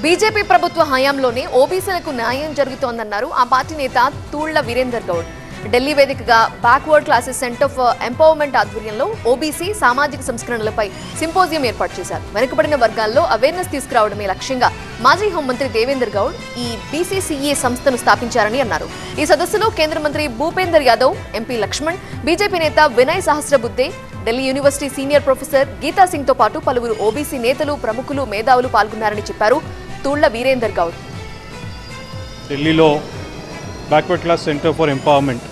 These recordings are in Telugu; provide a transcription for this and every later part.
బీజేపీ ప్రభుత్వ హయాంలోనే ఓబీసీలకు న్యాయం జరుగుతోందన్నారు ఆ పార్టీ నేత తూళ్ల వీరేందర్ గౌడ్. ఢిల్లీ వేదికగా backward classes centre for empowerment ఆధ్వర్యంలో ఓబీసీ సామాజిక సంస్కరణలపై సింపోజియం ఏర్పాటు చేశారు. వెనుకబడిన వర్గాల్లో అవేర్నెస్ తీసుకురావడమే లక్ష్యంగా మాజీ హోంమంత్రి దేవేందర్ గౌడ్ ఈ బీసీసీఏ సంస్థను స్థాపించారని అన్నారు. ఈ సదస్సులో కేంద్ర మంత్రి భూపేందర్ యాదవ్, ఎంపీ లక్ష్మణ్, బీజేపీ నేత Vinay Sahasrabuddhe, Delhi university senior professor Geeta Singh తో పాటు పలువురు ఓబీసీ నేతలు, ప్రముఖులు, మేధావులు పాల్గొన్నారని చెప్పారు తూళ్ల వీరేందర్ గౌడ్. ఢిల్లీలో backward class centre for empowerment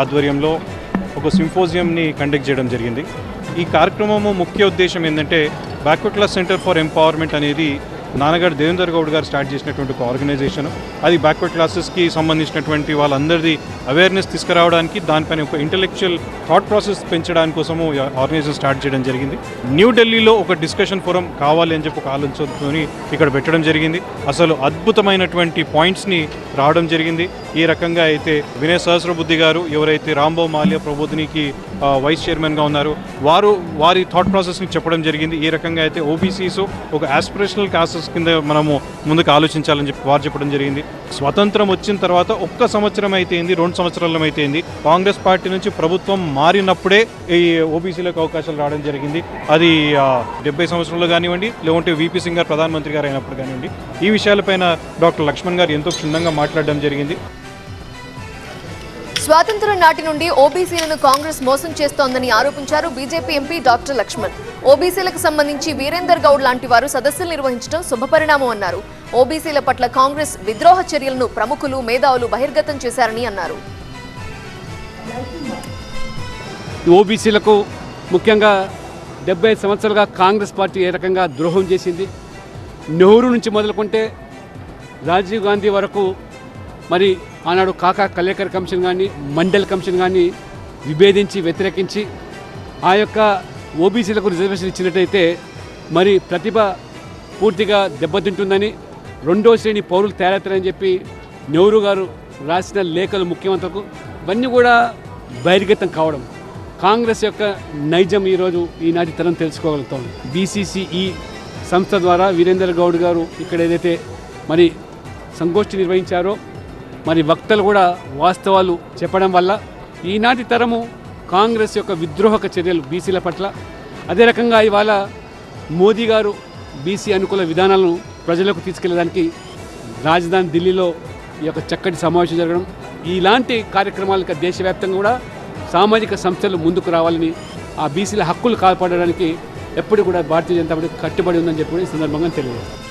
ఆధ్వర్యంలో ఒక సింపోజియంని కండక్ట్ చేయడం జరిగింది. ఈ కార్యక్రమము ముఖ్య ఉద్దేశం ఏంటంటే, backward class centre for empowerment అనేది నాన్నగారు దేవేందర్ గౌడ్ గారు స్టార్ట్ చేసినటువంటి ఒక ఆర్గనైజేషన్. అది బ్యాక్వర్డ్ క్లాసెస్కి సంబంధించినటువంటి వాళ్ళందరిది అవేర్నెస్ తీసుకురావడానికి, దానిపైన ఒక ఇంటెలెక్చువల్ థాట్ ప్రాసెస్ పెంచడానికి కోసము ఆర్గనైజేషన్ స్టార్ట్ చేయడం జరిగింది. న్యూఢిల్లీలో ఒక డిస్కషన్ ఫోరం కావాలి అని చెప్పి ఒక ఆలోచనతో ఇక్కడ పెట్టడం జరిగింది. అసలు అద్భుతమైనటువంటి పాయింట్స్ని రావడం జరిగింది. ఈ రకంగా అయితే వినయ్ సహస్రబుద్ధి గారు, ఎవరైతే రాంబాబు మాల్యా ప్రబోధినికి వైస్ చైర్మన్గా ఉన్నారు, వారి థాట్ ప్రాసెస్ని చెప్పడం జరిగింది. ఈ రకంగా అయితే ఓబీసీస్ ఒక ఆస్పిరేషనల్ క్లాసెస్ కింద మనము ముందుకు ఆలోచించాలని చెప్పి వారు చెప్పడం జరిగింది. స్వతంత్రం వచ్చిన తర్వాత 1 సంవత్సరం అయితేంది, 2 సంవత్సరాలు అయితేంది, కాంగ్రెస్ పార్టీ నుంచి ప్రభుత్వం మారినప్పుడే ఈ ఓబీసీలకు అవకాశాలు రావడం జరిగింది. అది 70 సంవత్సరంలో కానివ్వండి, లేకుంటే వీపీ సింగ్ గారు ప్రధానమంత్రి గారు అయినప్పుడు కానివ్వండి. ఈ విషయాలపైన డాక్టర్ లక్ష్మణ్ గారు ఎంతో క్షుణ్ణంగా మాట్లాడడం జరిగింది. స్వాతంత్ర్యం నాటి నుండి ఓబీసీలను కాంగ్రెస్ మోసం చేస్తోందని ఆరోపించారు బీజేపీ ఎంపీ డాక్టర్ లక్ష్మణ్. ఓబీసీలకు సంబంధించి వీరేందర్ గౌడ్ లాంటి వారు సదస్సులు నిర్వహించడం శుభపరిణామం అన్నారు. ఓబీసీల పట్ల కాంగ్రెస్ విద్రోహ చర్యలను ప్రముఖులు, మేధావులు బహిర్గతం చేశారని అన్నారు. ఓబీసీలకు ముఖ్యంగా 75 సంవత్సరాలుగా కాంగ్రెస్ పార్టీ ఏ రకంగా ద్రోహం చేసింది, నెహ్రూ నుంచి మొదలుకుంటే రాజీవ్ గాంధీ వరకు, మరి ఆనాడు కాకా కలేకర్ కమిషన్ కానీ, మండల్ కమిషన్ కానీ విభేదించి, వ్యతిరేకించి ఆ యొక్క ఓబీసీలకు రిజర్వేషన్ ఇచ్చినట్టయితే మరి ప్రతిభ పూర్తిగా దెబ్బతింటుందని, 2వ శ్రేణి పౌరులు తయారవుతారని చెప్పి నెహ్రూ గారు రాసిన లేఖలు ముఖ్యమంత్రులకు ఇవన్నీ కూడా బహిర్గతం కావడం, కాంగ్రెస్ యొక్క నైజం ఈరోజు ఈనాటి తరం తెలుసుకోగలుగుతాం. బీసీసీఈ సంస్థ ద్వారా వీరేందర్ గౌడ్ గారు ఇక్కడ ఏదైతే మరి సంగోష్ఠి నిర్వహించారో, మరి వక్తలు కూడా వాస్తవాలు చెప్పడం వల్ల ఈనాటి తరము కాంగ్రెస్ యొక్క విద్రోహక చర్యలు బీసీల పట్ల, అదే రకంగా ఇవాళ మోదీ గారు బీసీ అనుకూల విధానాలను ప్రజలకు తీసుకెళ్లడానికి రాజధాని ఢిల్లీలో ఈ యొక్క చక్కటి సమావేశం జరగడం, ఇలాంటి కార్యక్రమాలకు దేశవ్యాప్తంగా కూడా సామాజిక సంస్థలు ముందుకు రావాలని, ఆ బీసీల హక్కులు కాపాడడానికి ఎప్పుడు కూడా భారతీయ జనతా పార్టీ కట్టుబడి ఉందని చెప్పి ఈ సందర్భంగా తెలియజేస్తారు.